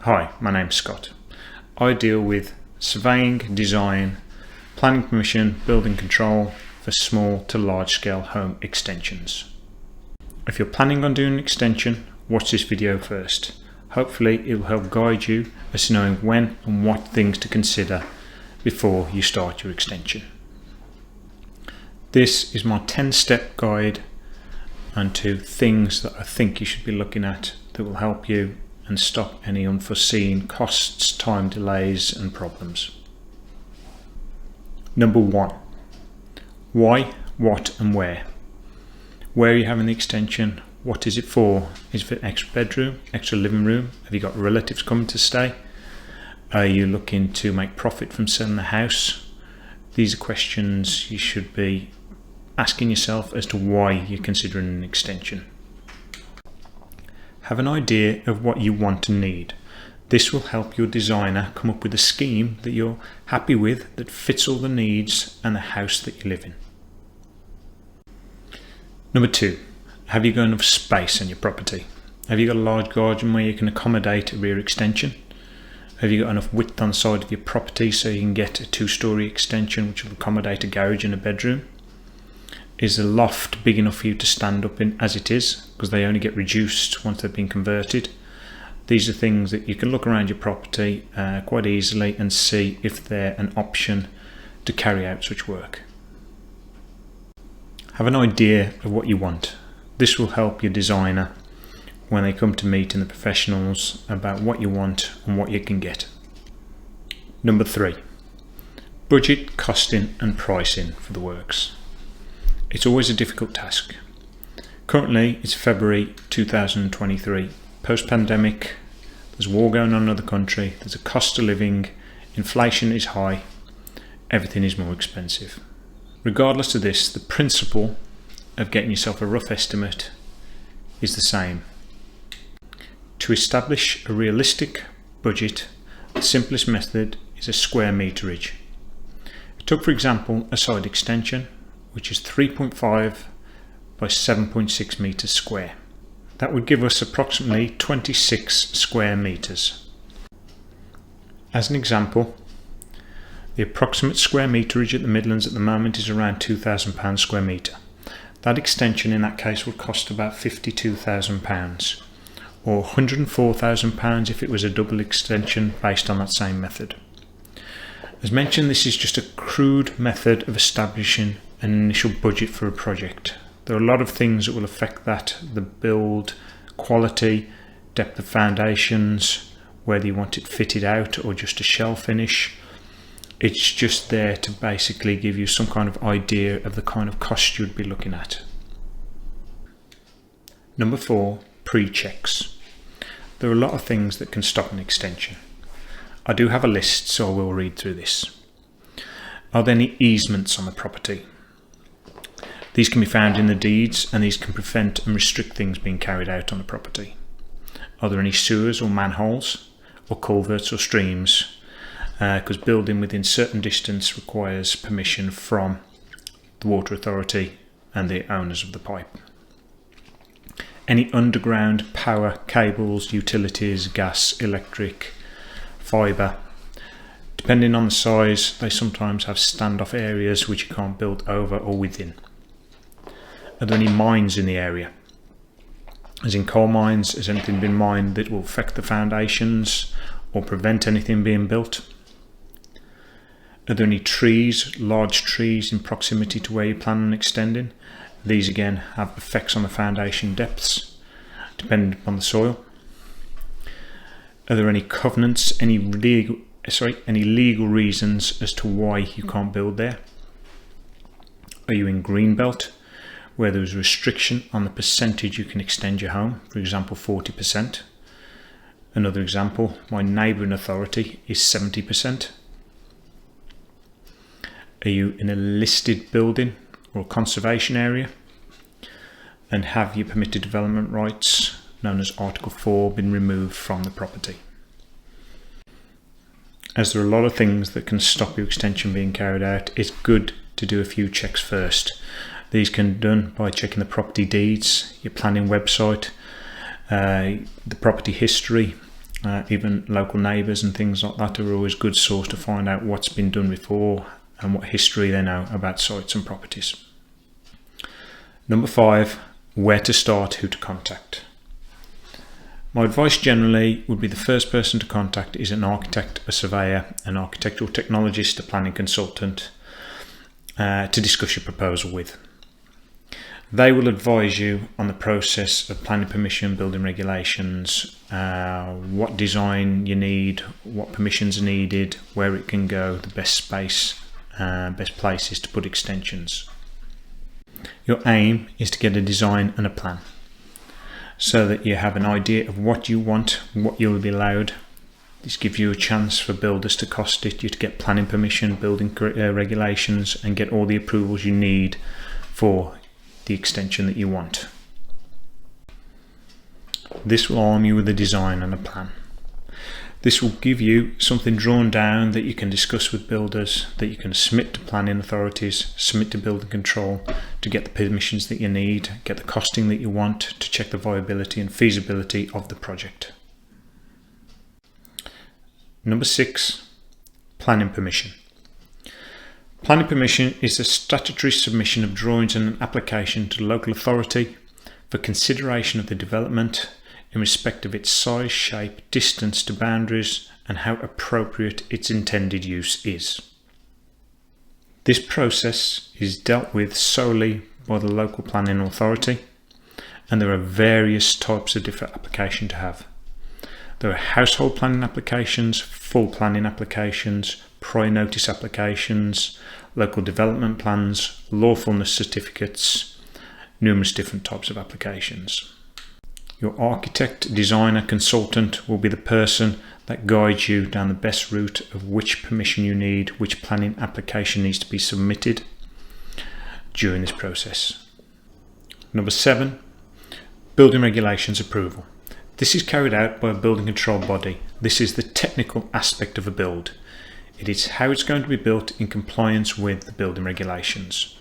Hi, my name's Scott. I deal with surveying, design, planning permission, building control for small to large scale home extensions. If you're planning on doing an extension, watch this video first. Hopefully it will help guide you as to knowing when and what things to consider before you start your extension. This is my 10-step guide onto things that I think you should be looking at that will help you and stop any unforeseen costs, time delays and problems. Number 1. Why, what and where? Where are you having the extension? What is it for? Is it for an extra bedroom, extra living room? Have you got relatives coming to stay? Are you looking to make profit from selling the house? These are questions you should be asking yourself as to why you're considering an extension. Have an idea of what you want and need. This will help your designer come up with a scheme that you're happy with, that fits all the needs and the house that you live in. Number 2, have you got enough space in your property? Have you got a large garden where you can accommodate a rear extension? Have you got enough width on the side of your property so you can get a 2-story extension which will accommodate a garage and a bedroom? Is the loft big enough for you to stand up in as it is, because they only get reduced once they've been converted? These are things that you can look around your property quite easily and see if they're an option to carry out such work. Have an idea of what you want. This will help your designer when they come to meeting the professionals about what you want and what you can get. Number 3, budget, costing and pricing for the works. It's always a difficult task. Currently it's February 2023, post-pandemic, there's war going on in another country, there's a cost of living, inflation is high, everything is more expensive. Regardless of this, the principle of getting yourself a rough estimate is the same. To establish a realistic budget, the simplest method is a square meterage. Took for example a side extension which is 3.5 by 7.6 meters square. That would give us approximately 26 square meters. As an example, the approximate square meterage at the Midlands at the moment is around £2,000 square metre. That extension in that case would cost about £52,000 or £104,000 if it was a double extension based on that same method. As mentioned, this is just a crude method of establishing an initial budget for a project. There are a lot of things that will affect that: the build, quality, depth of foundations, whether you want it fitted out or just a shell finish. It's just there to basically give you some kind of idea of the kind of cost you'd be looking at. Number 4, pre-checks. There are a lot of things that can stop an extension. I do have a list, so I will read through this. Are there any easements on the property? These can be found in the deeds, and these can prevent and restrict things being carried out on the property. Are there any sewers or manholes or culverts or streams? Because building within certain distance requires permission from the water authority and the owners of the pipe. Any underground power cables, utilities, gas, electric, fibre. Depending on the size, they sometimes have standoff areas which you can't build over or within. Are there any mines in the area? As in coal mines, has anything been mined that will affect the foundations or prevent anything being built? Are there any trees, large trees in proximity to where you plan on extending? These again have effects on the foundation depths, depending upon the soil. Are there any covenants, any legal reasons as to why you can't build there? Are you in greenbelt, where there is a restriction on the percentage you can extend your home, for example 40%? Another example, my neighbouring authority is 70%. Are you in a listed building or a conservation area? And have your permitted development rights, known as Article 4, been removed from the property? As there are a lot of things that can stop your extension being carried out, it's good to do a few checks first. These can be done by checking the property deeds, your planning website, the property history, even local neighbours and things like that are always a good source to find out what's been done before and what history they know about sites and properties. Number 5, where to start, who to contact. My advice generally would be the first person to contact is an architect, a surveyor, an architectural technologist, a planning consultant to discuss your proposal with. They will advise you on the process of planning permission, building regulations, what design you need, what permissions are needed, where it can go, the best space, best places to put extensions. Your aim is to get a design and a plan so that you have an idea of what you want, what you'll be allowed. This gives you a chance for builders to cost it, you to get planning permission, building regulations, and get all the approvals you need for the extension that you want. This will arm you with a design and a plan. This will give you something drawn down that you can discuss with builders, that you can submit to planning authorities, submit to building control to get the permissions that you need, get the costing that you want, to check the viability and feasibility of the project. Number 6, planning permission. Planning permission is the statutory submission of drawings and an application to the local authority for consideration of the development in respect of its size, shape, distance to boundaries, and how appropriate its intended use is. This process is dealt with solely by the local planning authority, and there are various types of different applications to have. There are household planning applications, full planning applications, prior notice applications, local development plans, lawfulness certificates, numerous different types of applications. Your architect, designer, consultant will be the person that guides you down the best route of which permission you need, which planning application needs to be submitted during this process. Number 7, building regulations approval. This is carried out by a building control body. This is the technical aspect of a build. It is how it's going to be built in compliance with the building regulations.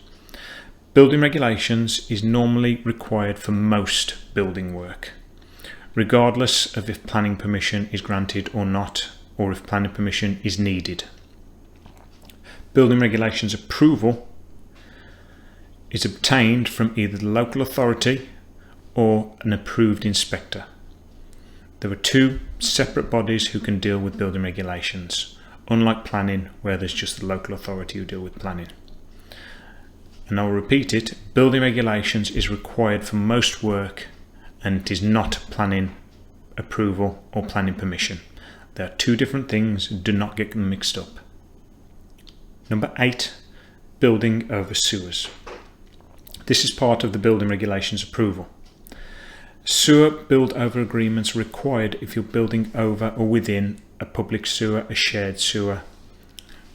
Building regulations is normally required for most building work, regardless of if planning permission is granted or not, or if planning permission is needed. Building regulations approval is obtained from either the local authority or an approved inspector. There are 2 separate bodies who can deal with building regulations, unlike planning where there's just the local authority who deal with planning. And I'll repeat it, building regulations is required for most work and it is not planning approval or planning permission. They are 2 different things, do not get them mixed up. Number 8, building over sewers. This is part of the building regulations approval. Sewer build over agreements are required if you're building over or within a public sewer, a shared sewer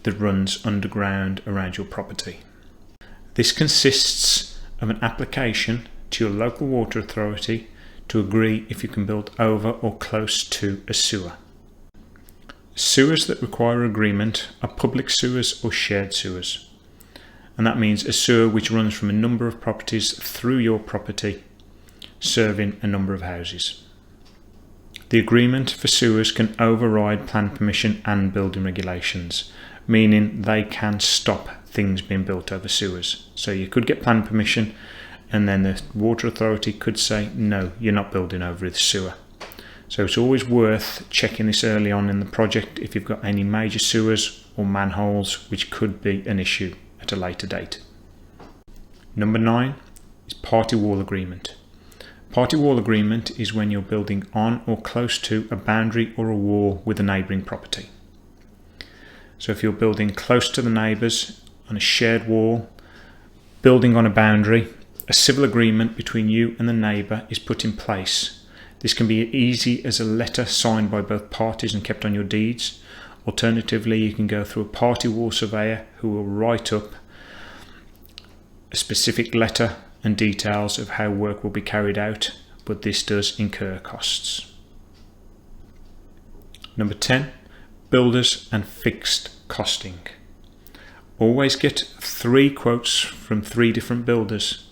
that runs underground around your property. This consists of an application to your local water authority to agree if you can build over or close to a sewer. Sewers that require agreement are public sewers or shared sewers, and that means a sewer which runs from a number of properties through your property, serving a number of houses. The agreement for sewers can override plan permission and building regulations, meaning they can stop things being built over sewers. So you could get plan permission and then the water authority could say, no, you're not building over the sewer. So it's always worth checking this early on in the project if you've got any major sewers or manholes, which could be an issue at a later date. Number 9 is party wall agreement. Party wall agreement is when you're building on or close to a boundary or a wall with a neighbouring property. So if you're building close to the neighbours on a shared wall, building on a boundary, a civil agreement between you and the neighbour is put in place. This can be easy as a letter signed by both parties and kept on your deeds. Alternatively, you can go through a party wall surveyor who will write up a specific letter and details of how work will be carried out, but this does incur costs. Number 10, builders and fixed costing. Always get 3 quotes from 3 different builders.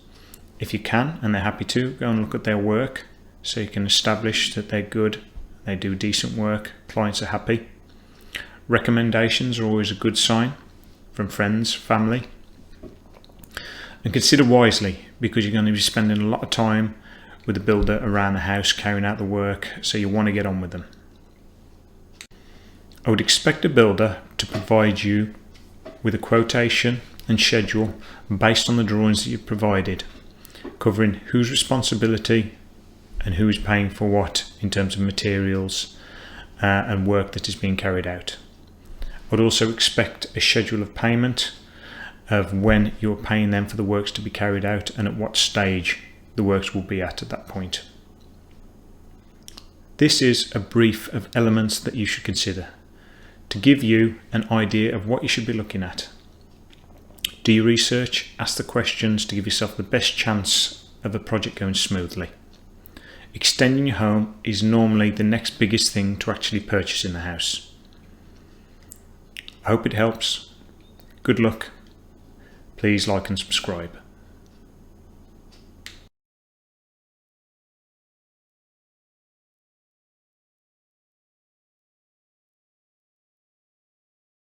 If you can, and they're happy to, go and look at their work so you can establish that they're good, they do decent work, clients are happy. Recommendations are always a good sign from friends, family. And consider wisely, because you're going to be spending a lot of time with the builder around the house carrying out the work, so you want to get on with them. I would expect a builder to provide you with a quotation and schedule based on the drawings that you've provided, covering whose responsibility and who is paying for what in terms of materials and work that is being carried out. I would also expect a schedule of payment of when you're paying them for the works to be carried out and at what stage the works will be at that point. This is a brief of elements that you should consider to give you an idea of what you should be looking at. Do your research, ask the questions to give yourself the best chance of a project going smoothly. Extending your home is normally the next biggest thing to actually purchase in the house. I hope it helps. Good luck. Please like and subscribe.